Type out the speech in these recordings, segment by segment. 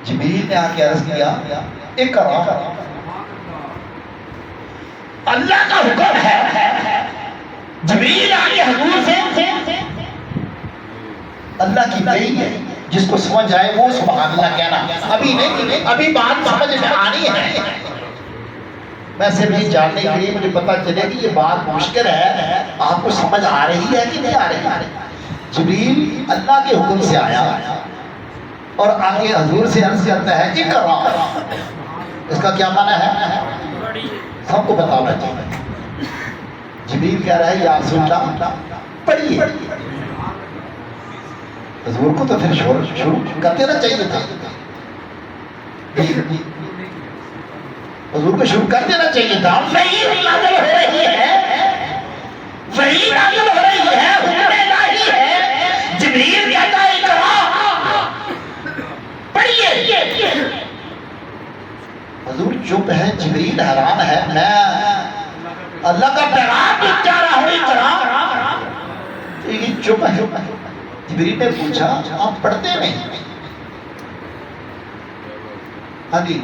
جبریل نے آ کے عرض کیا اقرا، اللہ کا حکم ہے۔ جبریل آ کے حضور سے اللہ کی وحی ہے، جس کو سمجھ آئے وہ سبحان اللہ کہنا، ابھی نہیں، ابھی بات سمجھ میں آنی ہے۔ میں صرف یہ جاننے کے لیے مجھے پتا چلے کہ یہ بات مشکل ہے، آپ کو سمجھ آ رہی ہے کہ نہیں آ رہی ہے۔ جبریل اللہ کے حکم سے آیا اور آگے حضور سے عرض کرتا ہے اقرا، اس کا کیا معنی ہے؟ سب کو بتانا چاہیے۔ جبریل کہہ رہا ہے یا رسول اللہ پڑھیے۔ حضور کو تو پھر شروع کر دینا چاہیے تھا، حضور کو شروع کر دینا چاہیے تھا۔ وحی نازل ہو رہی ہے، وحی نازل ہو رہی ہے، حکم الہی ہے۔ جبریل کہتا ہے اقرا، پڑھیے۔ حضور چپ ہے، جبریل حیران ہے، میں اللہ کا پیغام چاہ رہا ہوں اقرا، یہ چپ ہے۔ جبریل نے پوچھا آپ پڑھتے نہیں؟ ہاں جی،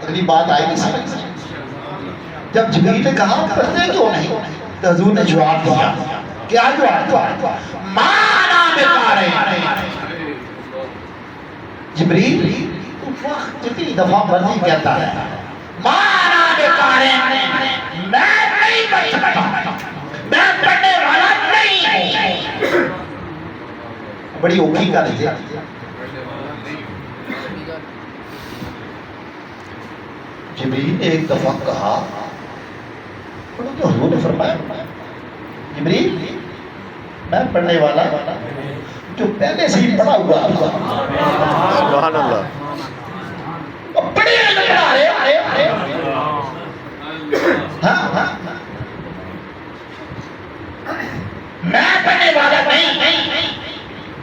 اگلی بات آئے گی سمجھ۔ جب جبریل نے کہا پڑھتے کیوں نہیں، تو حضور نے جواب دیا، کیا جواب دیا؟ مانا بقارئ۔ جبریل وقت جتنی دفعہ مرضی کہتا ہے مانا بقارئ، میں نہیں پڑھ سکتا، میں پڑھنے والا نہیں ہوں۔ بڑی اوکھی کا رہی ہے۔ جبریل نے ایک دفعہ کہا تو حضور نے فرمایا جبریل میں پڑھنے والا جو پہلے سے ہی پڑھا ہوا تھا۔ سبحان اللہ۔ پڑھے میں پڑھنے والا نہیں۔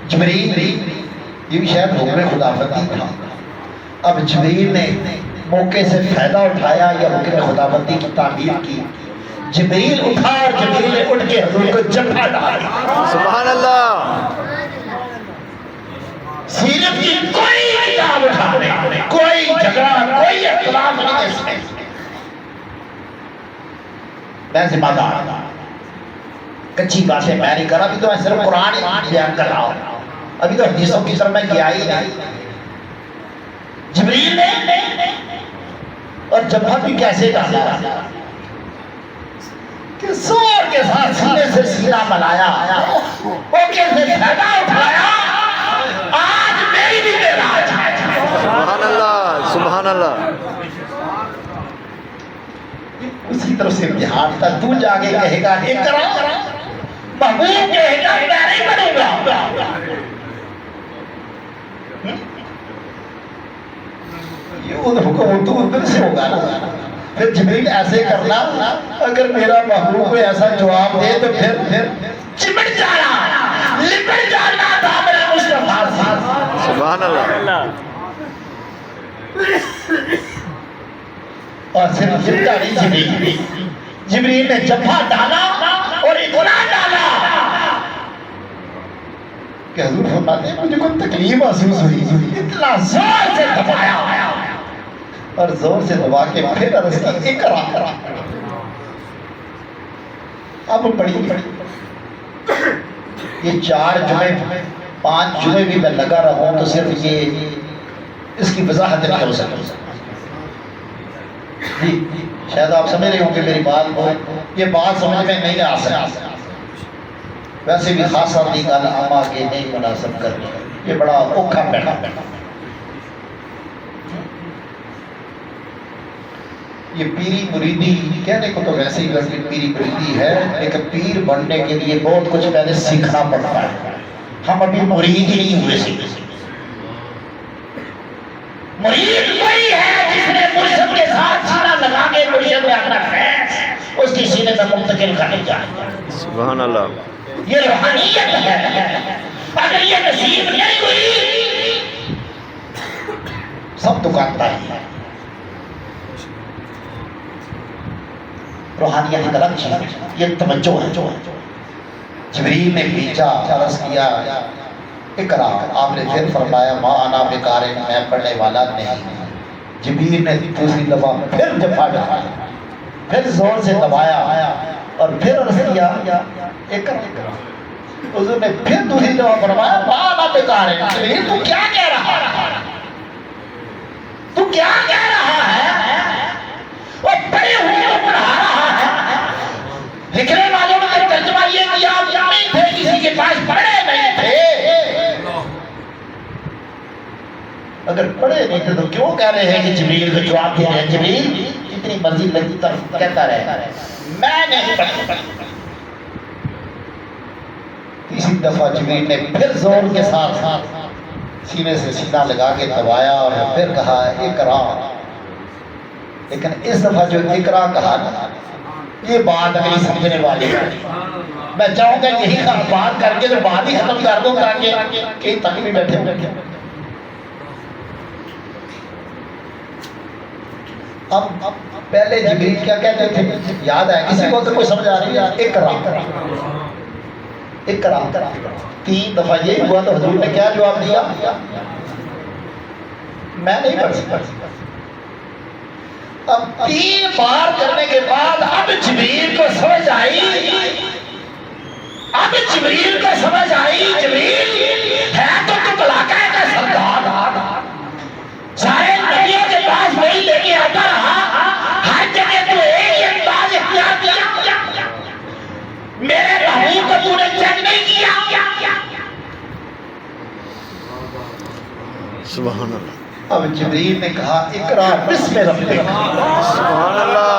جبریل یہ بھی شاید حکم خداوندی تھا۔ اب جبریل نے موقع سے فائدہ اٹھایا یا حکم خداوندی کی تعبیر کی۔ جبریل اٹھا اور جبریل نے اٹھ کے حضور کو جبھا ڈالا۔ سبحان اللہ۔ سیرت کی کوئی کتاب اٹھا دے، کوئی جھگڑا، کوئی اختلاف نہیں اس میں، میں ذمہ دار، کچھی باتیں میں نہیں کر رہا، ابھی تو میں صرف قرآن ہی بیان کر رہا ہوں، ابھی تو حدیثوں کی طرف میں گیا ہی نہیں۔ جبریل نے اور جبہہ بھی کیسے ڈالا کہ زور کے ساتھ سینے سے سینہ ملایا، اوکے سے فائدہ اٹھایا، آج میری بھی معراج ہے۔ سبحان اللہ، سبحان اللہ۔ اسی طرح سے امتحان تھا، تو جاگے کہے گا اقرا، محبوب کہے گا میں نہیں پڑھوں گا۔ یہ حکم تو ادھر سے ہوگا نا، پھر جبریل ایسے کرنا، اگر میرا محبوب کو ایسا جواب دے تو پھر چمٹ جانا، لپٹ جانا دامن مصطفیٰ سے۔ سبحان اللہ۔ اور صرف جبتا نہیں، جبریل نے جبہہ ڈالا اور اتنا ڈالا کہ حضور فرماتے ہیں مجھے کوئی تکلیف محسوس ہوئی، اتنا زور سے دبایا اور زور سے دبا کے پھر عرض کی اقرا۔ اب پڑھی یہ 4 جمعے 5 جمعے بھی میں لگا رہا ہوں تو صرف یہ اس کی وضاحت نہیں ہو سکتی۔ جی شاید آپ سمجھ رہے ہوں کہ میری بات کو، یہ بات سمجھ میں نہیں آ سکتی، ویسے بھی خاص آدھی گل عامہ کے نہیں مناسب کرنی، یہ بڑا اوکھا پیڑا۔ یہ پیری مریدی کہنے کو تو ویسے ہی لڑکی پیری مریدی ہے، لیکن پیر بننے کے لیے بہت کچھ پہلے سیکھنا پڑتا ہے۔ ہم ابھی مرید ہی نہیں ہوئے سے۔ مرید وہی ہے جس نے مرشد کے ساتھ سینہ لگا کے مرشد میں اپنا فیض اس کی سینے میں منتقل کرنے جائے۔ سبحان اللہ۔ یہ روحانیت ہے، اگر یہ نصیب نہیں ہوئی سب دکانداری ہے۔ روحانیت ایک الگ چیز ہے، یہ توجہ ہے۔ جبریل نے بھیجا، عرض کیا اقرا، آپ نے پھر فرمایا ما انا بقارئ، میں پڑھنے والا نہیں۔ جبریل نے دوسری دفعہ پھر جفا ڈالا، پھر زور سے دبایا اور پھر عرض کیا اقرا۔ حضور نے پھر دوسری دفعہ فرمایا ما انا بقارئ، جبریل تو کیا کہہ رہا ہے، تو کیا کہہ رہا ہے؟ وہ پڑھے ہوئے کو پڑھا رہا ہے۔ لکھنے والوں نے ترجمہ یہ کیا نہیں تھے، کسی کے پاس پڑھے نہیں تھے۔ اگر پڑھے نہیں تھے تو کیوں کہہ رہے ہیں کہ جبریل کو جواب دے رہے ہیں؟ جبریل اتنی مرضی لگی طرف کہتا رہے میں نہیں پڑھی۔ تیسری دفعہ جبریل نے پھر زور کے ساتھ سینے سے سینہ لگا کے دبایا اور پھر کہا اقرا۔ لیکن اس دفعہ جو اقرا کہا نا، یہ بات اگلی سمجھنے والی ہے۔ میں چاہوں گا یہی بات کر کے تو بات ہی ختم کر دوں تاکہ کہیں تک بھی بیٹھے بیٹھے۔ اب پہلے جبریل کیا کہتے تھے یاد ہے کسی کو؟ تو کوئی سمجھ آ رہی ہے؟ اقرا اقرا، تین دفعہ یہ ہوا تو حضور نے کیا جواب دیا؟ میں نہیں پڑھ سکتا۔ اب تین بار کرنے کے بعد اب جبریل کو سمجھ آئی، اب جبریل کو سمجھ آئی جبریل ہے تو بلاکا کا سردار، سارے نبیوں کے پاس وہی لے کے آتا رہا، ہر جگہ تو ایک ہی انداز اختیار کیا، میرے محبوب کو تو نے چیک نہیں کیا۔ سبحان اللہ۔ اب جبریل نے کہا اقرا بسم ربک۔ سبحان اللہ۔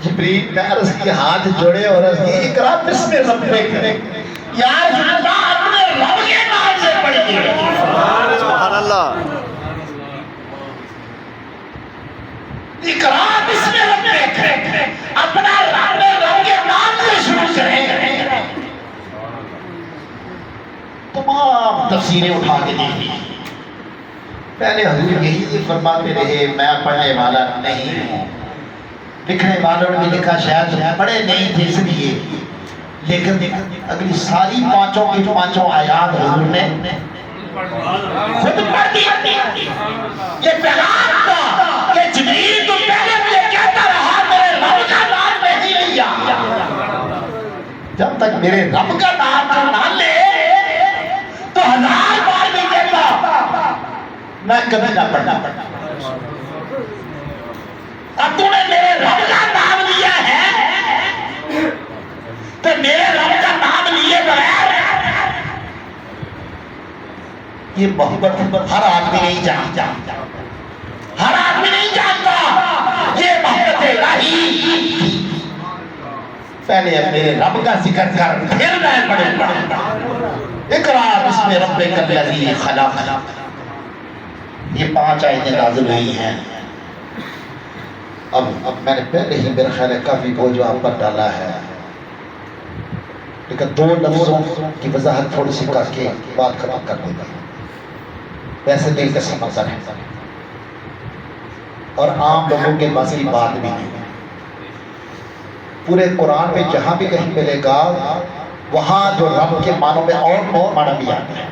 جبریل نے عرض کی ہاتھ جوڑے اور عرض کی اقرا بسم ربک، یا رسول اللہ اپنے رب کے نام سے پڑھیے۔ سبحان اللہ۔ اقرا بسم ربک، اپنا رب کے نام سے شروع کریں۔ تمام تفسیریں اٹھا کے دیکھی، پہلے حضور یہی فرماتے رہے میں پڑھنے والا نہیں ہوں۔ لکھنے والوں نے لکھا شاید پڑھے نہیں تھے اس لیے، لیکن اگلی ساری پانچوں کی پانچوں آیات حضور نے خود پڑھ دی۔ یہ پیغام تھا کہ جبریل تو پہلے مجھے کہتا رہا میرے رب کا نام نہیں لیا، جب تک میرے رب کا نام نہ لے تو ہزار بار بھی کہتا میں کبھی نہ پڑھنا۔ اب تو نے میرے رب کا نام لیا ہے تو میرے رب کا نام لیے بغیر یہ محبت ہر آدمی نہیں جانتا، ہر آدمی نہیں جانتا یہ محبت الہی۔ پہلے میرے رب کا ذکر کر پھر میں پڑھے پڑھتا۔ اقرا بسم ربک الذی خلق، یہ 5 آیتیں نازل ہوئی ہیں۔ اب میں نے پہلے ہی میرا خیال ہے کافی بوجھ آپ پر ڈالا ہے، لیکن 2 لفظوں کی وضاحت تھوڑی سی کر کے بات ختم کر دوں گا۔ ویسے دل کا سمندر ہے اور عام لوگوں کے بس کی بات بھی نہیں۔ پورے قرآن میں جہاں بھی کہیں ملے گا وہاں جو رب کے معنوں میں اور معنی بھی آتے ہیں،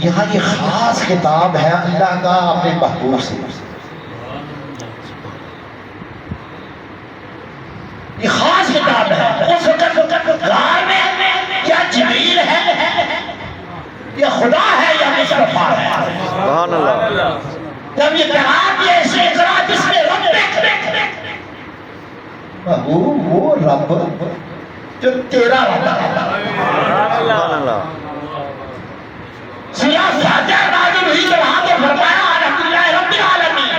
یہاں یہ خاص خطاب ہے اللہ کا اپنے محبوب سے۔ یہ خاص خطاب ہے۔ اس وقت غار میں یا جبریل ہے یا خدا ہے یا مصطفیٰ ہے؟ سبحان اللہ۔ جب یہ پیغام یہ اقرا بسم ربک، محبوب وہ رب جو تیرا رب ہے۔ سبحان اللہ۔ سورہ فاتحہ نازل ہوئی تو وہاں تو فرمایا الحمدللہ رب العالمین،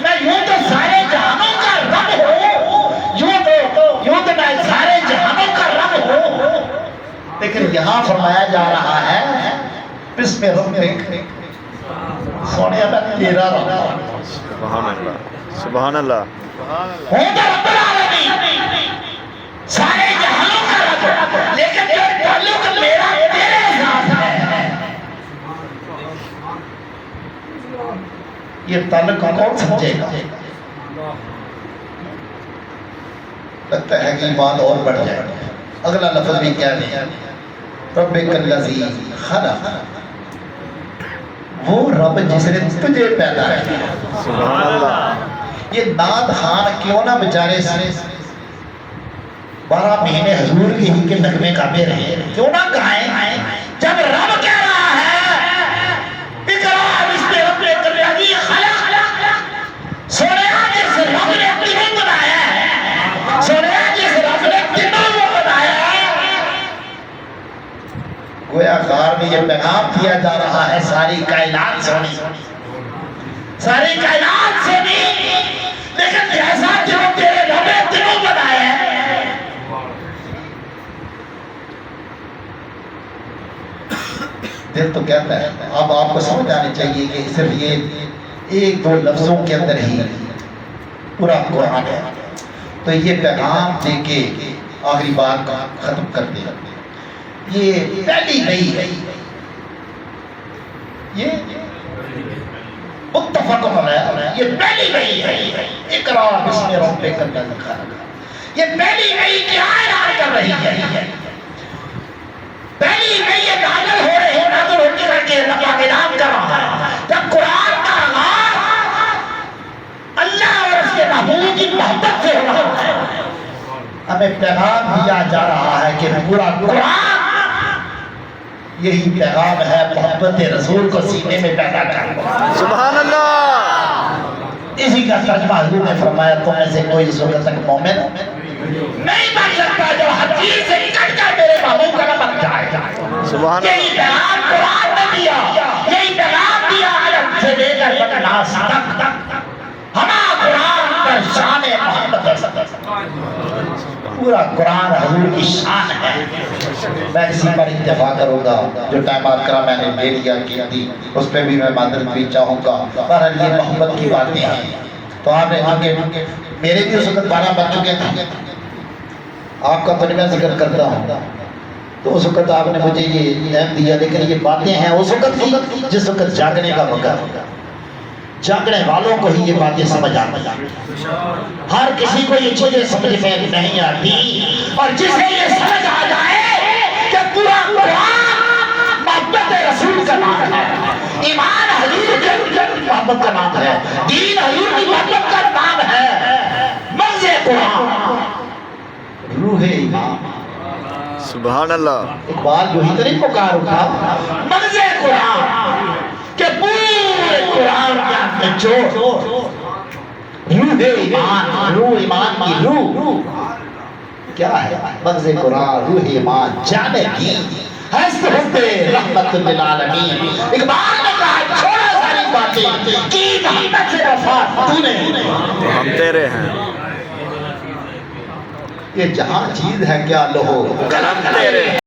میں یوں تو سارے جہانوں کا رب ہوں، یوں تو میں سارے جہانوں کا رب ہوں، لیکن یہاں فرمایا جا رہا ہے بسم ربک، سونے میں تیرا رب ہے۔ سبحان اللہ۔ سبحان اللہ۔ ہوں تو رب العالمین، سارے جہانوں کا رب، لیکن جو تعلق میرا تیرے ساتھ ہے، یہ تعلق کون سمجھے گا؟ لگتا ہے کہ بات اور بڑھ جائے۔ اگلا لفظ بھی کیا نہیں، ربک الذی خلق، وہ رب جس نے تجھے پیدا کیا۔ سبحان اللہ، یہ نعت خان کیوں نہ بیچارے 12 مہینے حضور کی ہی کے نغمے گاتے رہے، کیوں نہ گائیں جب رب کہہ رہا ہے اقرا بسم ربک الذی خلق، سونے جس رب نے تمہیں بنایا ہے، سونے جس رب نے تمہیں وہ بنایا ہے، گویا غار میں یہ پیغام دیا جا رہا ہے ساری کائنات سونی، ساری کائنات سونی، لیکن جیسا جو تیرے رب نے تمہیں بنایا ہے۔ دل تو کہتا ہے، اب آپ کو سمجھ آنی چاہیے کہ صرف یہ ایک دو لفظوں کے اندر ہی پورا قرآن ہے، تو یہ پیغام دے کے آخری بات کا ختم کر دے۔ یہ پہلی نہیں ہے، یہ متفق علیہ، یہ پہلی نہیں ہے، اقرا بسم ربک الذی خلق، یہ پہلی نہیں کی اعلان کر رہی ہے، پہلی نہیں یہ نازل ہو رہے ہیں، نازل ہوتی کر کے اللہ کا اعلان کر رہا ہے۔ جب قرآن کا آغاز اللہ اور اس کے محبوب کی محبت سے ہو رہا ہے، ہمیں پیغام دیا جا رہا ہے کہ پورا قرآن یہی پیغام ہے، محبت رسول کو سینے میں پیدا کرنا۔ سبحان اللہ، اسی کا ترجمہ حضور نے فرمایا تم میں سے کوئی اس وقت تک مومن نہیں بن سکتا جو حدیث سے کٹ کر میرے محبوب کا نہ بن جائے۔ سبحان یہی اللہ، پیغام قرآن نے دیا، یہی پیغام دیا عالم سے لے کر بناس تک، ہمارا قرآن پر شان محمد ہے۔ پورا قرآن حضور کی شان ہے۔ میں اسی پر اتفاق کروں گا، جو ٹائمات کرا میں نے لے لیا کی تھی اس پہ بھی میں معذرت بھی چاہوں گا، پر یہ محبت کی باتیں ہیں۔ تو آپ نے آگے میرے بھی اس وقت 12 بج چکے تھے، آپ کا تو میں ذکر کرتا ہوں، تو اس وقت آپ نے مجھے یہ اہم دیا، لیکن یہ باتیں ہیں اس وقت کی جس وقت جاگنے کا وقت ہوگا، جاگنے والوں کو ہی یہ باتیں سمجھ آتی ہیں۔ ہر کسی کو یہ چیزیں سمجھ میں نہیں آتی، اور جسے یہ سمجھ آ جائے کہ پورا قرآن محبت رسول کا نام ہے، ایمان حضور کے محبت کا نام ہے، دین حضور کی محبت کا نام ہے، مغز قرآن روح ایمان۔ سبحان اللہ، اقبال جو ہی تو نہیں پکار اٹھا، مغز قرآن کہ پورے قرآن کا نچوڑ روح ایمان، روح ایمان کی روح کیا ہے؟ مغز قرآن، روح ایمان، جانے دین، ہست ہوتے رحمت للعالمین۔ اقبال نے کہا چھوڑا ساری باتیں کی محبت سے وفا تو نے، تو ہم تیرے ہیں، یہ جہاں چیز ہے کیا لہو کرم تیرے۔